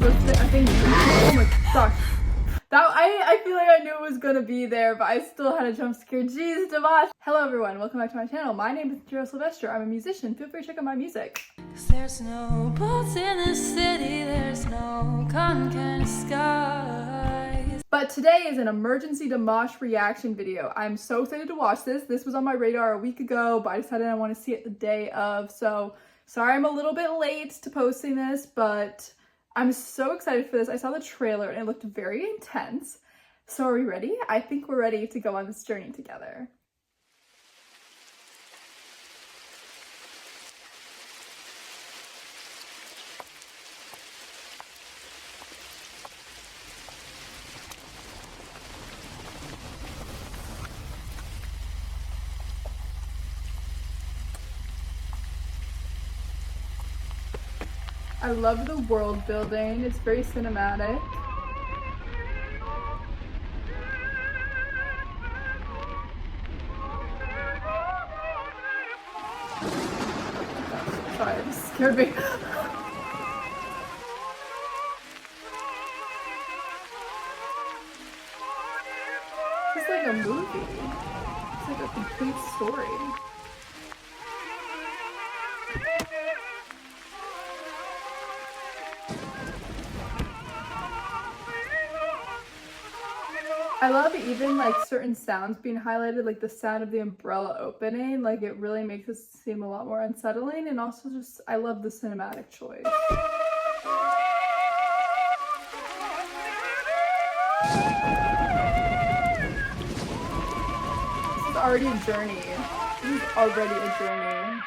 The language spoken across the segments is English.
I think. Oh my gosh. I feel like I knew it was gonna be there, but I still had a jump scare. Jeez, Dimash. Hello everyone, welcome back to my channel. My name is Andrea Silvestro. I'm a musician. Feel free to check out my music. There's no boats in the city, there's no cotton skies. But today is an emergency Dimash reaction video. I'm so excited to watch this. This was on my radar a week ago, but I decided I want to see it the day of. So sorry I'm a little bit late to posting this, but I'm so excited for this. I saw the trailer and it looked very intense. So are we ready? I think we're ready to go on this journey together. I love the world building. It's very cinematic. Sorry, it scared me. It's like a movie. It's like a complete story. I love even like certain sounds being highlighted, like the sound of the umbrella opening. Like it really makes it seem a lot more unsettling, and also just I love the cinematic choice. This is already a journey. This is already a journey.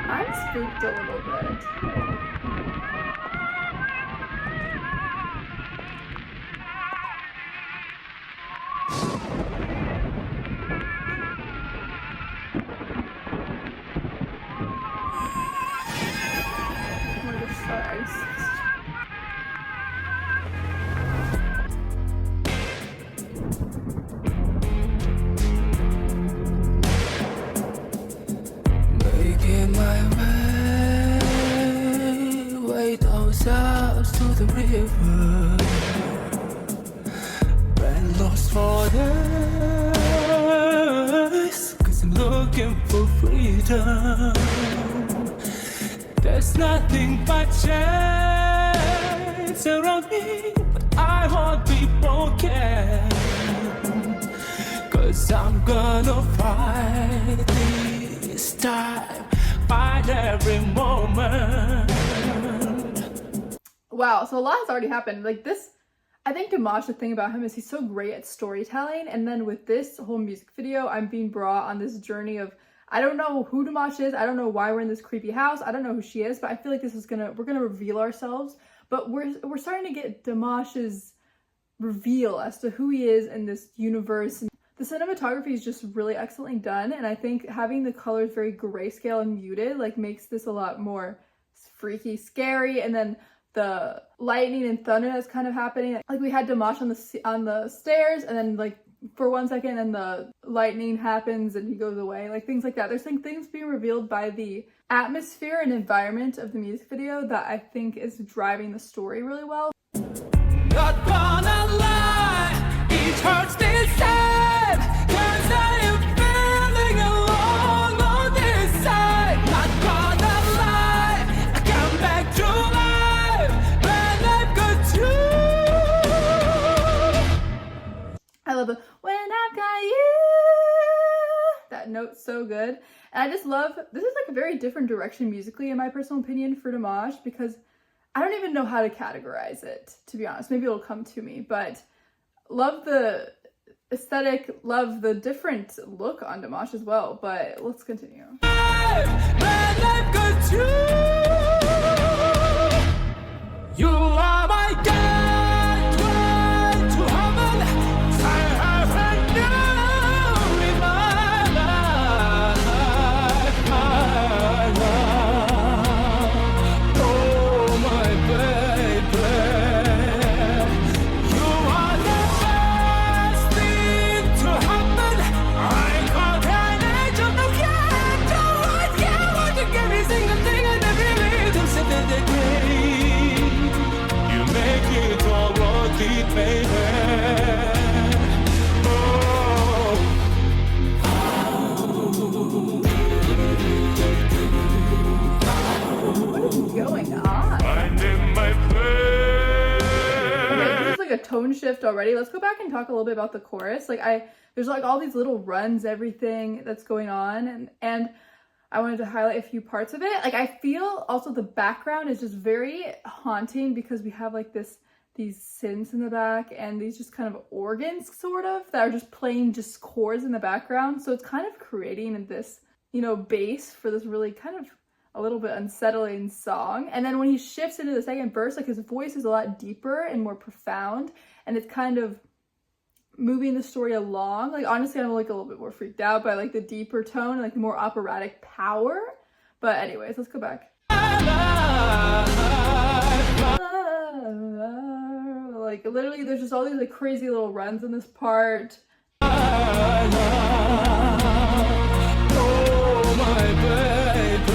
I'm spooked a little bit. To the river, ran lost for days, 'cause I'm looking for freedom. There's nothing but chance around me, but I won't be broken, 'cause I'm gonna fight this time, fight every moment. Wow, so a lot has already happened. Like this, I think Dimash, the thing about him is he's so great at storytelling, and then with this whole music video, I'm being brought on this journey of, I don't know who Dimash is, I don't know why we're in this creepy house, I don't know who she is, but I feel like this is we're gonna reveal ourselves, but we're starting to get Dimash's reveal as to who he is in this universe. And the cinematography is just really excellently done, and I think having the colors very grayscale and muted like makes this a lot more freaky, scary, and then the lightning and thunder that's kind of happening. Like we had Dimash on the stairs, and then like for 1 second and the lightning happens and he goes away, like things like that. There's like things being revealed by the atmosphere and environment of the music video that I think is driving the story really well. Not gonna lie, it hurts this time, 'cause I am feeling alone on this side. Not gonna lie, I come back to life when I've got you. I love the when I've got you. That note's so good. And I just love, this is like a very different direction musically in my personal opinion for Dimash, because I don't even know how to categorize it, to be honest. Maybe it'll come to me, but love the aesthetic, love the different look on Dimash as well, but let's continue. When I've got you, you are my gateway to heaven. I haven't known in my life. Oh, my baby, you are the best thing to happen. I caught an angel, no, yeah, don't want you to give me single thing and every a tone shift already. Let's go back and talk a little bit about the chorus. Like there's like all these little runs, everything that's going on, and I wanted to highlight a few parts of it. Like I feel also the background is just very haunting because we have like these synths in the back and these just kind of organs sort of that are just playing just chords in the background. So it's kind of creating this, you know, bass for this really kind of a little bit unsettling song. And then when he shifts into the second verse, like his voice is a lot deeper and more profound, and it's kind of moving the story along. Like honestly, I'm like a little bit more freaked out by like the deeper tone, like the more operatic power. But anyways, let's go back. Like literally there's just all these like crazy little runs in this part. Oh my baby,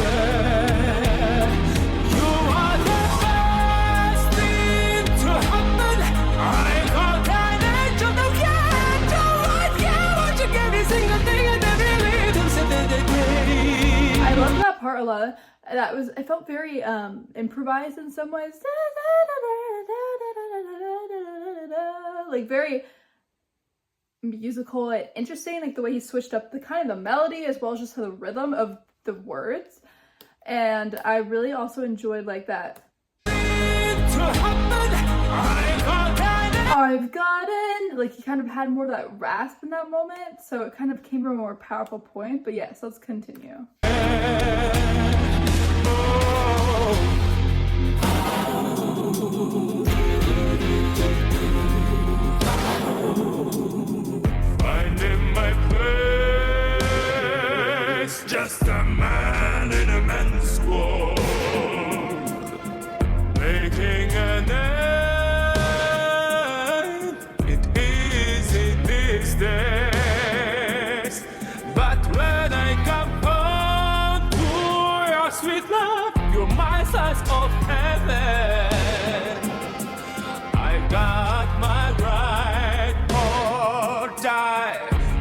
you are the best thing to happen. I got an angel to get to what you want. You give me single thing and every little thing. I love that part a lot. It felt very improvised in some ways. Like very musical and interesting, like the way he switched up the kind of the melody as well as just the rhythm of the words. And I really also enjoyed like that I've gotten, like he kind of had more of that rasp in that moment, so it kind of came from a more powerful point. But yes, let's continue. Finding my place, just a man in a men's world, making a name. It easy these days, but when I come home to your sweet love, you're my size of heaven. I got my right or die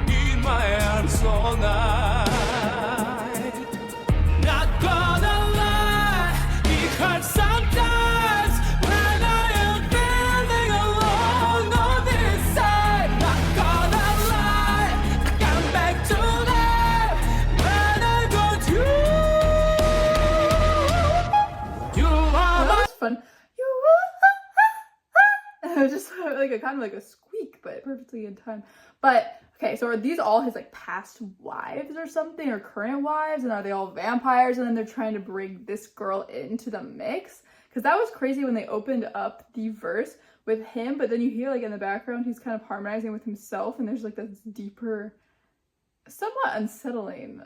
in my arms all night. Not gonna lie, it hurts sometimes when I am feeling alone on this side. Not gonna lie, I come back to life when I got you. You are That my was fun. It was just like a kind of like a squeak, but perfectly in time. But okay, so are these all his like past wives or something, or current wives, and are they all vampires? And then they're trying to bring this girl into the mix? Because that was crazy when they opened up the verse with him, but then you hear like in the background he's kind of harmonizing with himself, and there's like this deeper, somewhat unsettling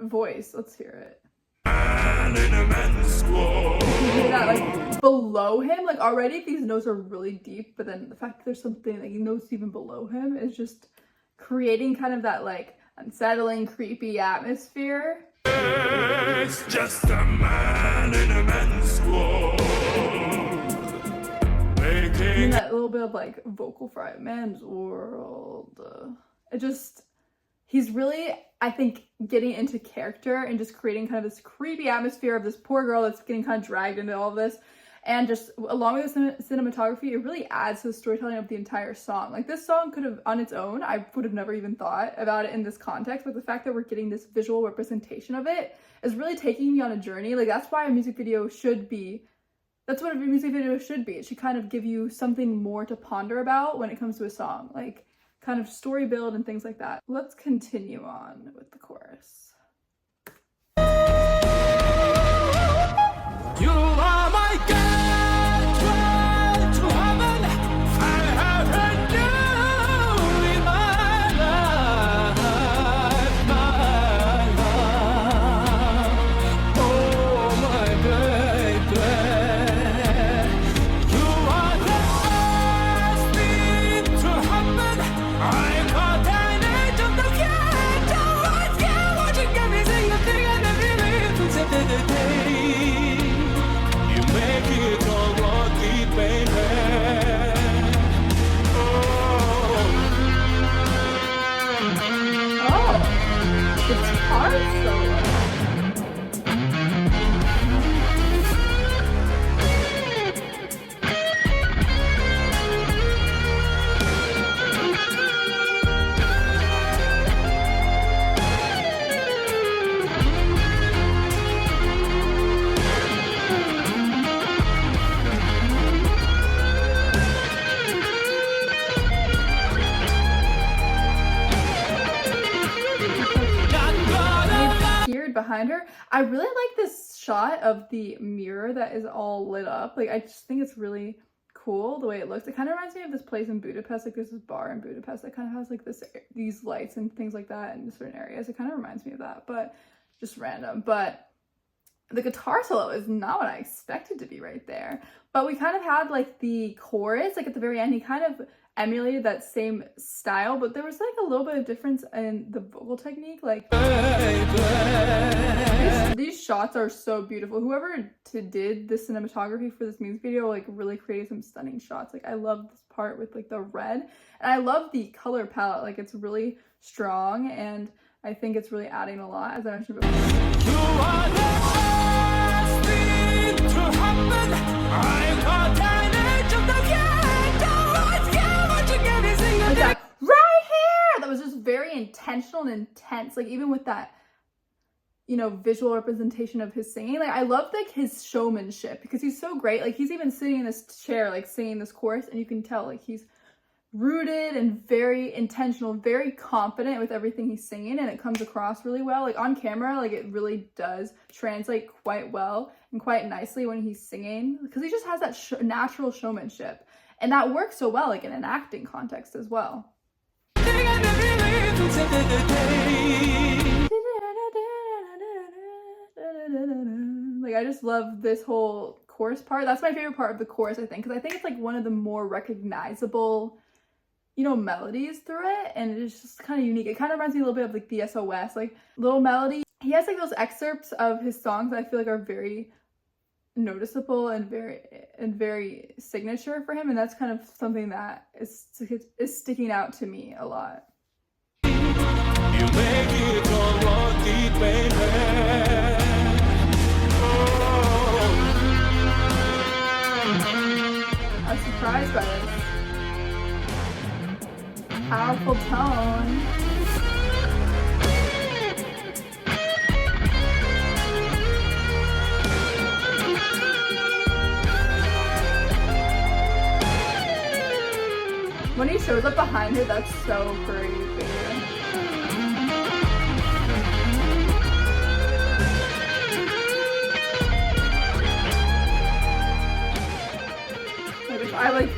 voice. Let's hear it. man in a men's world. You hear that like below him, like already these notes are really deep, but then the fact that there's something like notes even below him is just creating kind of that like unsettling, creepy atmosphere. It's just a man in a men's world, And making that little bit of like vocal fry, man's world. He's really, I think, getting into character and just creating kind of this creepy atmosphere of this poor girl that's getting kind of dragged into all of this. And just along with the cinematography, it really adds to the storytelling of the entire song. Like this song could have, on its own, I would have never even thought about it in this context, but the fact that we're getting this visual representation of it is really taking me on a journey. Like that's why a music video should be, that's what a music video should be. It should kind of give you something more to ponder about when it comes to a song, like kind of story build and things like that. Let's continue on with the chorus. you are my gateway to heaven. I have heard you in my life, my love. Oh my baby, you are the best thing to happen. I got an angel to get to what you want. You behind her. I really like this shot of the mirror that is all lit up. Like, I just think it's really cool the way it looks. It kind of reminds me of this place in Budapest. Like, there's this bar in Budapest that kind of has like these lights and things like that in certain areas. It kind of reminds me of that, but just random. But the guitar solo is not what I expected to be right there. But we kind of had like the chorus, like at the very end, he kind of emulated that same style, but there was like a little bit of difference in the vocal technique. Like, these shots are so beautiful. Whoever did the cinematography for this music video like really created some stunning shots. Like, I love this part with like the red, and I love the color palette. Like, it's really strong, and I think it's really adding a lot, as I mentioned before. You are the last thing to happen. I got an edge of the like that right here, that was just very intentional and intense. Like, even with that, you know, visual representation of his singing, like, I love like his showmanship, because he's so great. Like, he's even sitting in this chair like singing this chorus, and you can tell like he's rooted and very intentional, very confident with everything he's singing, and it comes across really well. Like, on camera, like, it really does translate quite well and quite nicely when he's singing, because he just has that natural showmanship, and that works so well like in an acting context as well. Like, I just love this whole chorus part. That's my favorite part of the chorus, I think, because I think it's like one of the more recognizable, you know, melodies through it, and it's just kind of unique. It kind of reminds me a little bit of like the SOS, like little melody. He has like those excerpts of his songs that I feel like are very noticeable and very signature for him, and that's kind of something that is sticking out to me a lot. You make it all lucky, baby. I was surprised by this powerful tone. When he shows up behind her, that's so crazy. Like, if I like.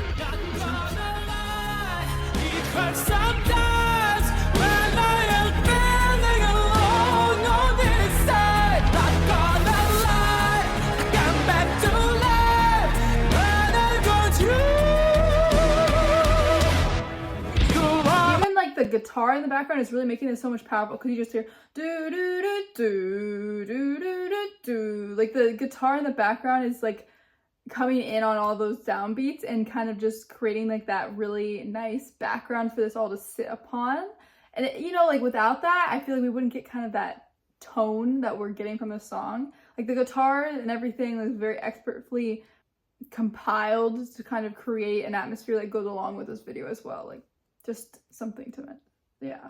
It hurts sometimes when I am feeling alone on this side. Not gonna lie, come back to life when I got you. Even like the guitar in the background is really making it so much powerful, because you just hear do do do do do do do do. Like, the guitar in the background is like coming in on all those downbeats and kind of just creating like that really nice background for this all to sit upon. And it, you know, like, without that, I feel like we wouldn't get kind of that tone that we're getting from the song. Like, the guitar and everything is very expertly compiled to kind of create an atmosphere that goes along with this video as well. Like, just something to it. Yeah.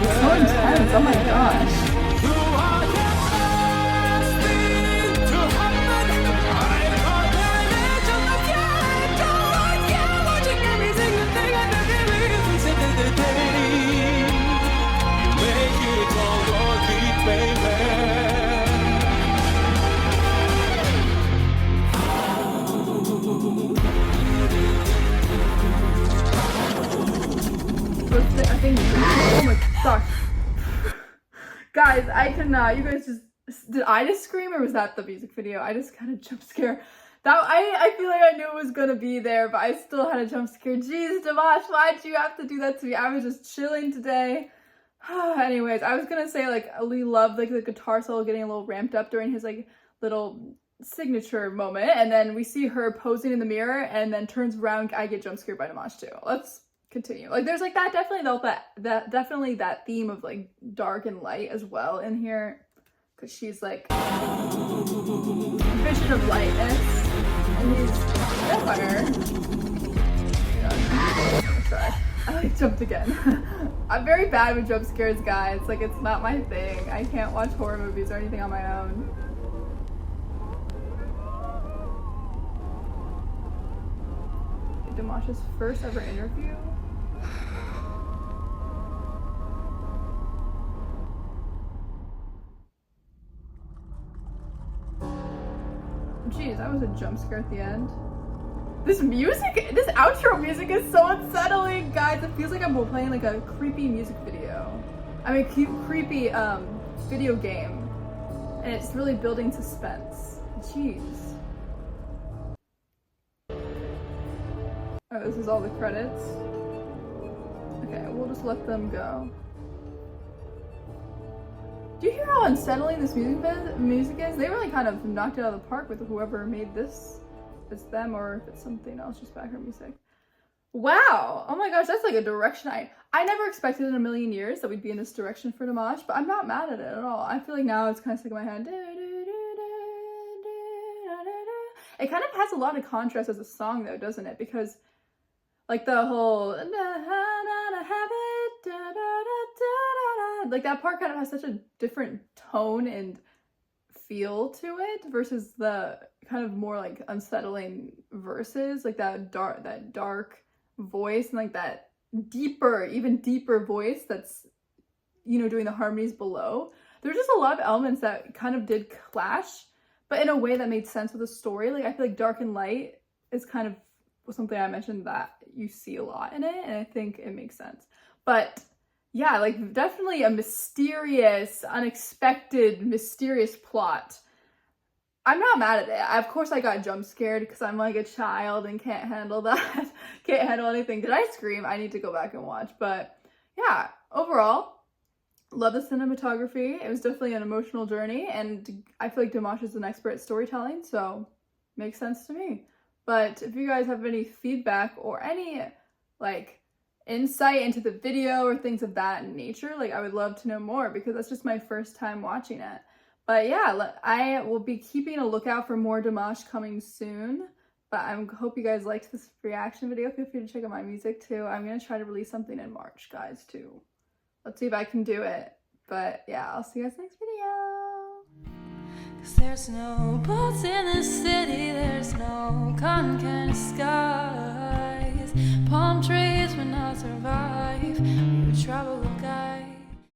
So intense, oh my gosh. I think, oh my gosh. Guys, I cannot. You guys just, did I just scream, or was that the music video? I just kind of jump scare. That I feel like I knew it was gonna be there, but I still had a jump scare. Jeez, Dimash, why'd you have to do that to me? I was just chilling today. Anyways, I was gonna say, like, we loved like the guitar solo getting a little ramped up during his like little signature moment, and then we see her posing in the mirror, and then turns around. I get jump scared by Dimash too. Let's continue. Like, there's like that definitely that theme of like dark and light as well in here, because she's like vision of lightness. Vampire. Sorry, I like jumped again. I'm very bad with jump scares, guys. Like, it's not my thing. I can't watch horror movies or anything on my own. Dimash's first ever interview. Jeez, that was a jump scare at the end. This music, this outro music is so unsettling, guys. It feels like I'm playing like a creepy music video. I mean, creepy video game. And it's really building suspense. Jeez. Oh, this is all the credits. Okay, we'll just let them go. Do you hear how unsettling this music is? They really kind of knocked it out of the park with whoever made this. If it's them or if it's something else, just background music. Wow! Oh my gosh, that's like a direction I never expected in a million years that we'd be in this direction for Dimash, but I'm not mad at it at all. I feel like now it's kind of stuck in my head. It kind of has a lot of contrast as a song though, doesn't it? Because like the whole like that part kind of has such a different tone and feel to it versus the kind of more like unsettling verses, like that dark voice and like that even deeper voice that's, you know, doing the harmonies below. There's just a lot of elements that kind of did clash, but in a way that made sense with the story. Like I feel like dark and light is kind of something I mentioned that you see a lot in it, and I think it makes sense. But yeah, like definitely a mysterious, unexpected, mysterious plot. I'm not mad at it. Of course I got jump scared because I'm like a child and can't handle that. Can't handle anything. Did I scream? I need to go back and watch. But yeah, overall, love the cinematography. It was definitely an emotional journey, and I feel like Dimash is an expert at storytelling, so makes sense to me. But if you guys have any feedback or any like insight into the video or things of that nature, like I would love to know more because that's just my first time watching it. But yeah, I will be keeping a lookout for more Dimash coming soon. But I hope you guys liked this reaction video. Feel free to check out my music too. I'm going to try to release something in March, guys, too. Let's see if I can do it. But yeah, I'll see you guys next video. 'Cause there's no boats in the city, there's no cotton candy skies. Palm trees will not survive. You travel